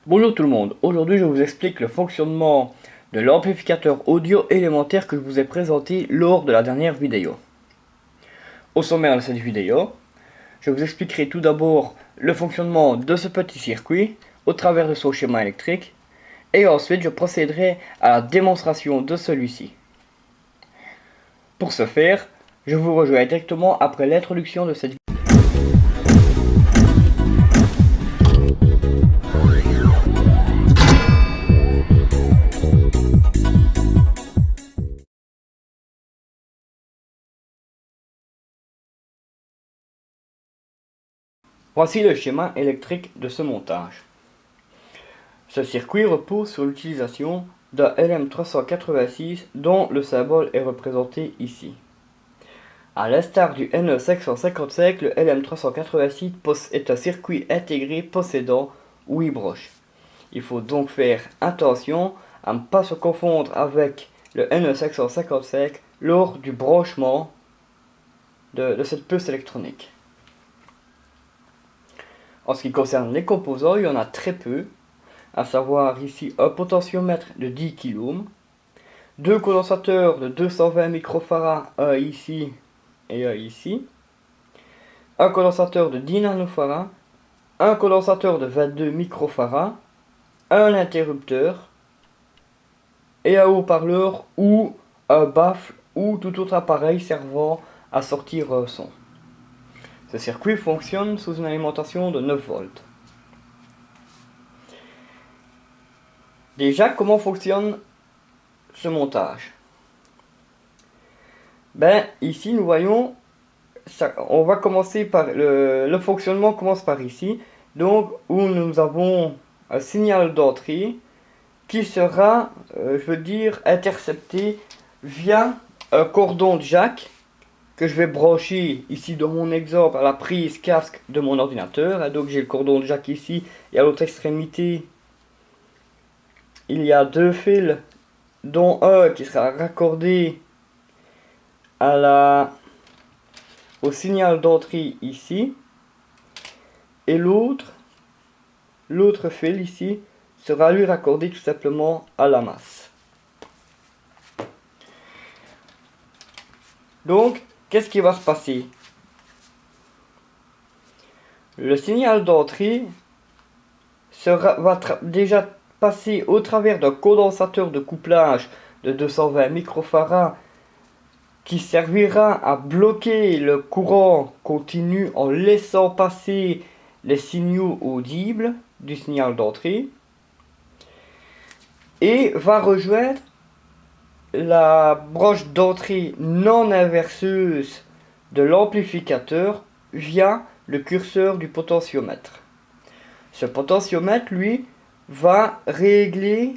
Bonjour tout le monde, aujourd'hui je vous explique le fonctionnement de l'amplificateur audio élémentaire que je vous ai présenté lors de la dernière vidéo. Au sommaire de cette vidéo, je vous expliquerai tout d'abord le fonctionnement de ce petit circuit au travers de son schéma électrique et ensuite je procéderai à la démonstration de celui-ci. Pour ce faire, je vous rejoins directement après l'introduction de cette vidéo. Voici le schéma électrique de ce montage. Ce circuit repose sur l'utilisation d'un LM386 dont le symbole est représenté ici. A l'instar du NE555, le LM386 est un circuit intégré possédant 8 broches. Il faut donc faire attention à ne pas se confondre avec le NE555 lors du branchement de cette puce électronique. En ce qui concerne les composants, il y en a très peu, à savoir ici un potentiomètre de 10 kΩ, deux condensateurs de 220 microfarads, un ici et un ici, un condensateur de 10 nanofarads, un condensateur de 22 microfarads, un interrupteur et un haut-parleur ou un baffle ou tout autre appareil servant à sortir un son. Ce circuit fonctionne sous une alimentation de 9 volts. Déjà, comment fonctionne ce montage? Ici nous voyons, on va commencer par le fonctionnement commence par ici, donc où nous avons un signal d'entrée qui sera, intercepté via un cordon jack que je vais brancher ici dans mon exemple à la prise casque de mon ordinateur. Et donc j'ai le cordon jack ici et à l'autre extrémité il y a deux fils dont un qui sera raccordé au signal d'entrée ici et l'autre fil ici sera lui raccordé tout simplement à la masse. Donc qu'est-ce qui va se passer? Le signal d'entrée va déjà passer au travers d'un condensateur de couplage de 220 microfarads qui servira à bloquer le courant continu en laissant passer les signaux audibles du signal d'entrée et va rejoindre la broche d'entrée non inverseuse de l'amplificateur via le curseur du potentiomètre. Ce potentiomètre, lui, va régler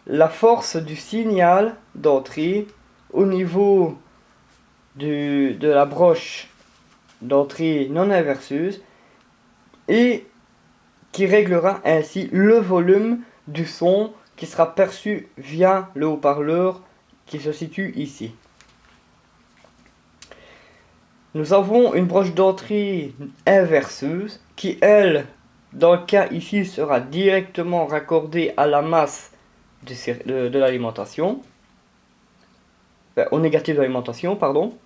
la force du signal d'entrée au niveau de la broche d'entrée non inverseuse et qui réglera ainsi le volume du son qui sera perçu via le haut-parleur qui se situe ici. Nous avons une broche d'entrée inverseuse qui, elle, dans le cas ici, sera directement raccordée à la masse de l'alimentation, au négatif de l'alimentation, pardon.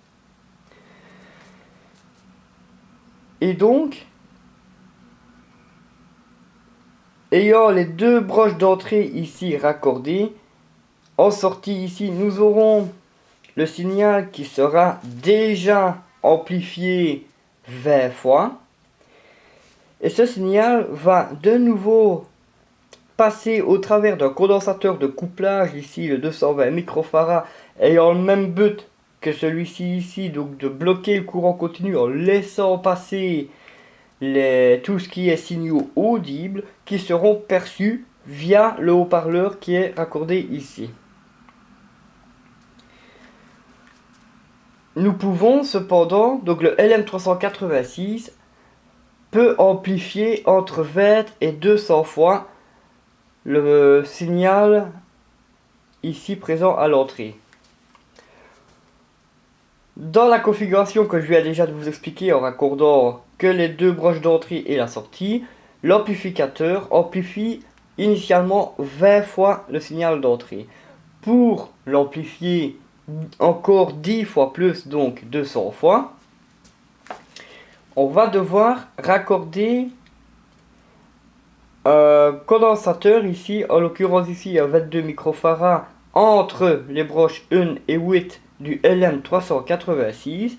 Et donc, ayant les deux broches d'entrée ici raccordées, en sortie ici, nous aurons le signal qui sera déjà amplifié 20 fois. Et ce signal va de nouveau passer au travers d'un condensateur de couplage, ici le 220 microfarads, ayant le même but que celui-ci ici, donc de bloquer le courant continu en laissant passer tout ce qui est signaux audibles qui seront perçus via le haut-parleur qui est raccordé ici. Nous pouvons cependant, donc le LM386 peut amplifier entre 20 et 200 fois le signal ici présent à l'entrée. Dans la configuration que je viens déjà de vous expliquer en raccordant que les deux broches d'entrée et la sortie, l'amplificateur amplifie initialement 20 fois le signal d'entrée. Pour l'amplifier encore 10 fois plus, donc 200 fois, on va devoir raccorder un condensateur ici, en l'occurrence ici un 22 microfarads entre les broches 1 et 8 du LM386.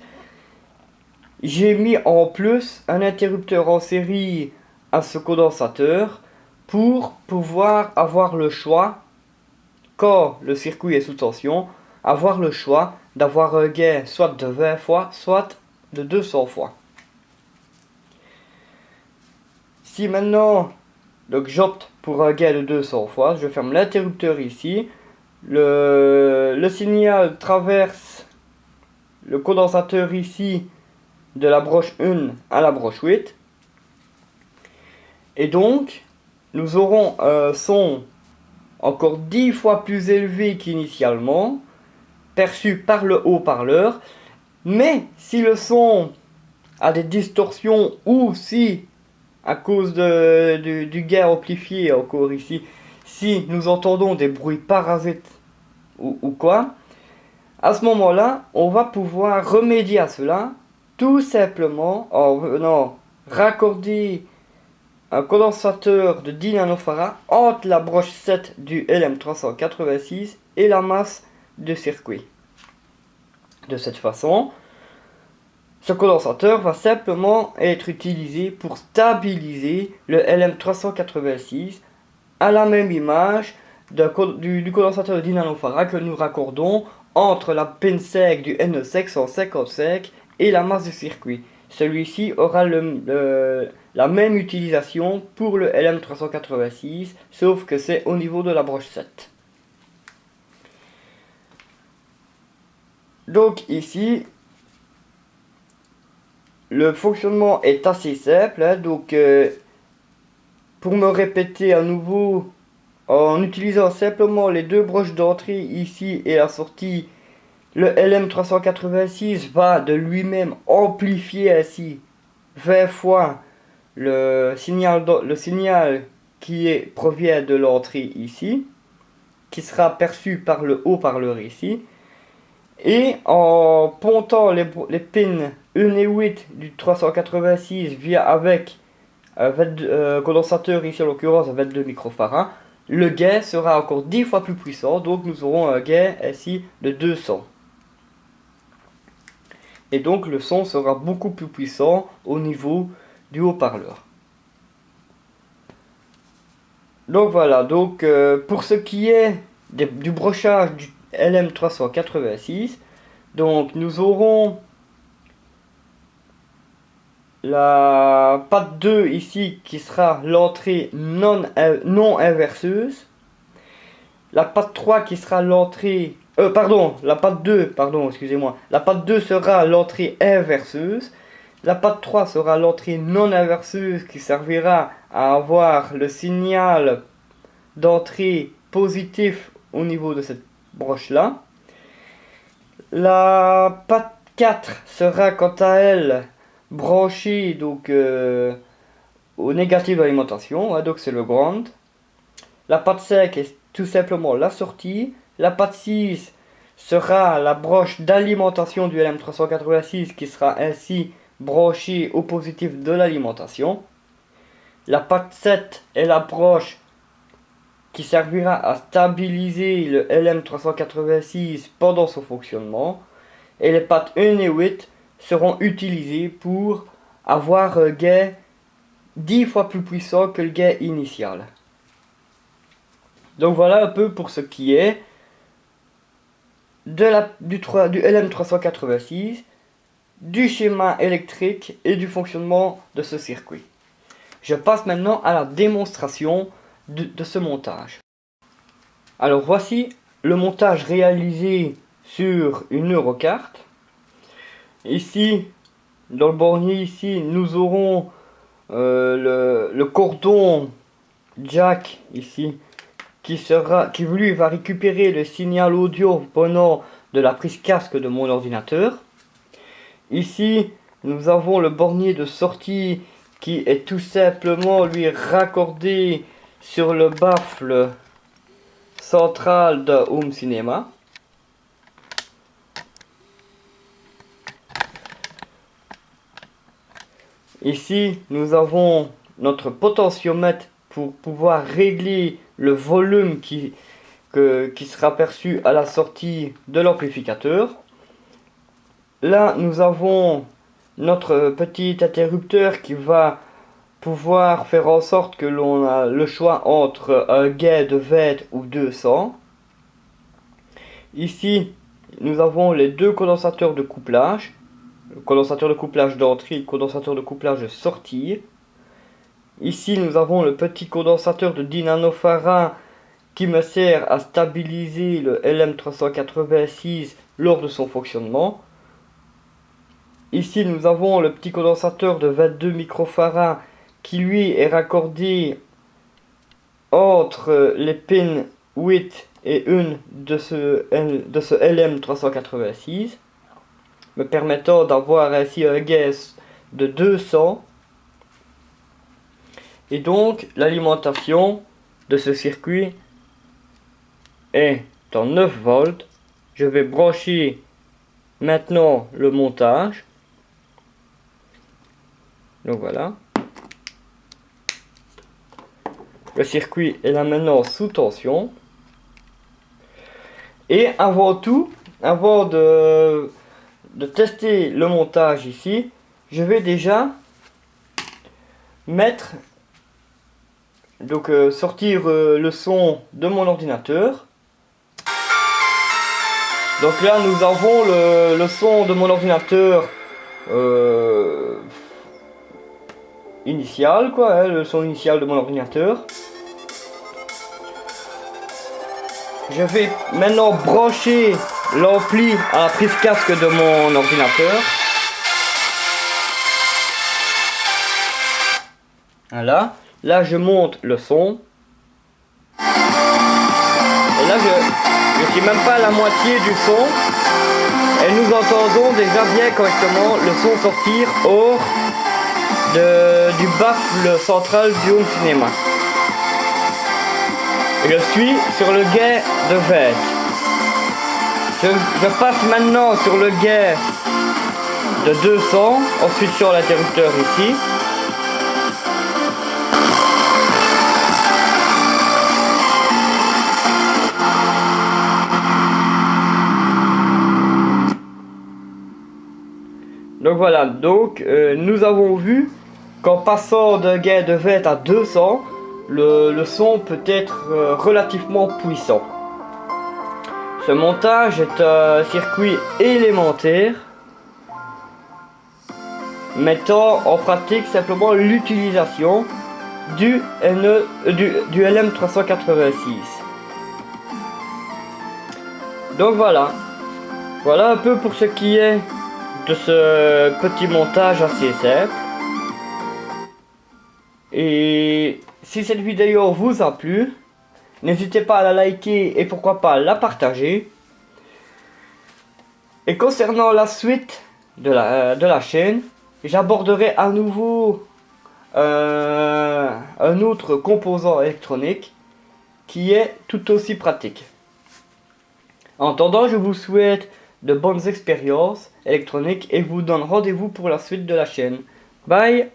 J'ai mis en plus un interrupteur en série à ce condensateur pour pouvoir avoir le choix, quand le circuit est sous tension, avoir le choix d'avoir un gain soit de 20 fois, soit de 200 fois. Si maintenant donc j'opte pour un gain de 200 fois, je ferme l'interrupteur ici, le signal traverse le condensateur ici de la broche 1 à la broche 8, et donc nous aurons un son encore 10 fois plus élevé qu'initialement, perçu par le haut-parleur. Mais si le son a des distorsions, ou si à cause du gain amplifié encore ici, si nous entendons des bruits parasites ou quoi, à ce moment-là, on va pouvoir remédier à cela tout simplement en venant raccorder un condensateur de 10 nanofarads entre la broche 7 du LM386 et la masse de circuit. De cette façon, ce condensateur va simplement être utilisé pour stabiliser le LM386 à la même image du condensateur de 10 nanofarads que nous raccordons entre la pin sec du NE555 et la masse de circuit. Celui-ci aura la même utilisation pour le LM386, sauf que c'est au niveau de la broche 7. Donc ici, le fonctionnement est assez simple, hein. Donc pour me répéter à nouveau, en utilisant simplement les deux broches d'entrée ici et la sortie, le LM386 va de lui-même amplifier ainsi 20 fois le signal qui provient de l'entrée ici, qui sera perçu par le haut-parleur ici. Et en pontant les pins 1 et 8 du 386 avec un condensateur ici en l'occurrence 22 microfarads, le gain sera encore 10 fois plus puissant, donc nous aurons un gain ici de 200. Et donc le son sera beaucoup plus puissant au niveau du haut-parleur. Donc voilà, donc pour ce qui est du brochage du LM386, donc nous aurons la patte 2 ici qui sera l'entrée non inverseuse, la patte 3 qui sera l'entrée la patte 2, excusez-moi, la patte 2 sera l'entrée inverseuse, la patte 3 sera l'entrée non inverseuse qui servira à avoir le signal d'entrée positif au niveau de cette broche là. La patte 4 sera quant à elle branchée donc au négatif d'alimentation, hein, donc c'est le ground. La patte 5 est tout simplement la sortie. La patte 6 sera la broche d'alimentation du LM386 qui sera ainsi branchée au positif de l'alimentation. La patte 7 est la broche qui servira à stabiliser le LM386 pendant son fonctionnement. Et les pattes 1 et 8 seront utilisées pour avoir un gain 10 fois plus puissant que le gain initial. Donc voilà un peu pour ce qui est du LM386, du schéma électrique et du fonctionnement de ce circuit. Je passe maintenant à la démonstration de ce montage. Alors voici le montage réalisé sur une Eurocarte. Ici, dans le bornier ici, nous aurons le cordon jack ici qui lui va récupérer le signal audio venant de la prise casque de mon ordinateur. Ici, nous avons le bornier de sortie qui est tout simplement lui raccordé sur le baffle central de Home Cinéma. Ici, nous avons notre potentiomètre pour pouvoir régler le volume qui sera perçu à la sortie de l'amplificateur. Là, nous avons notre petit interrupteur qui va pouvoir faire en sorte que l'on a le choix entre un gain de 20 ou 200. Ici, nous avons les deux condensateurs de couplage. Le condensateur de couplage d'entrée et le condensateur de couplage de sortie. Ici, nous avons le petit condensateur de 10 nanofarad qui me sert à stabiliser le LM386 lors de son fonctionnement. Ici, nous avons le petit condensateur de 22 microfarad qui lui est raccordé entre les pins 8 et 1 de ce LM386, me permettant d'avoir ainsi un gain de 200. Et donc, l'alimentation de ce circuit est en 9 volts. Je vais brancher maintenant le montage. Donc voilà. Le circuit est là maintenant sous tension. Et avant tout, avant de tester le montage ici, je vais déjà mettre, sortir le son de mon ordinateur. Donc là nous avons le son de mon ordinateur initial, quoi, hein, le son initial de mon ordinateur. Je vais maintenant brancher l'ampli à la prise casque de mon ordinateur. Voilà. Là je monte le son. Et là je suis même pas à la moitié du son. Et nous entendons déjà bien correctement le son sortir hors du baffle central du Home Cinéma. Je suis sur le gain de 20. Je passe maintenant sur le gain de 200 en switchant l'interrupteur ici. Donc voilà, nous avons vu qu'en passant d'un gain de 20 à 200, le son peut être relativement puissant. Ce montage est un circuit élémentaire mettant en pratique simplement l'utilisation du LM386. Donc voilà un peu pour ce qui est de ce petit montage assez simple. Et si cette vidéo vous a plu, n'hésitez pas à la liker et pourquoi pas la partager. Et concernant la suite de la chaîne, j'aborderai à nouveau un autre composant électronique qui est tout aussi pratique. En attendant, je vous souhaite de bonnes expériences électroniques et vous donne rendez-vous pour la suite de la chaîne. Bye!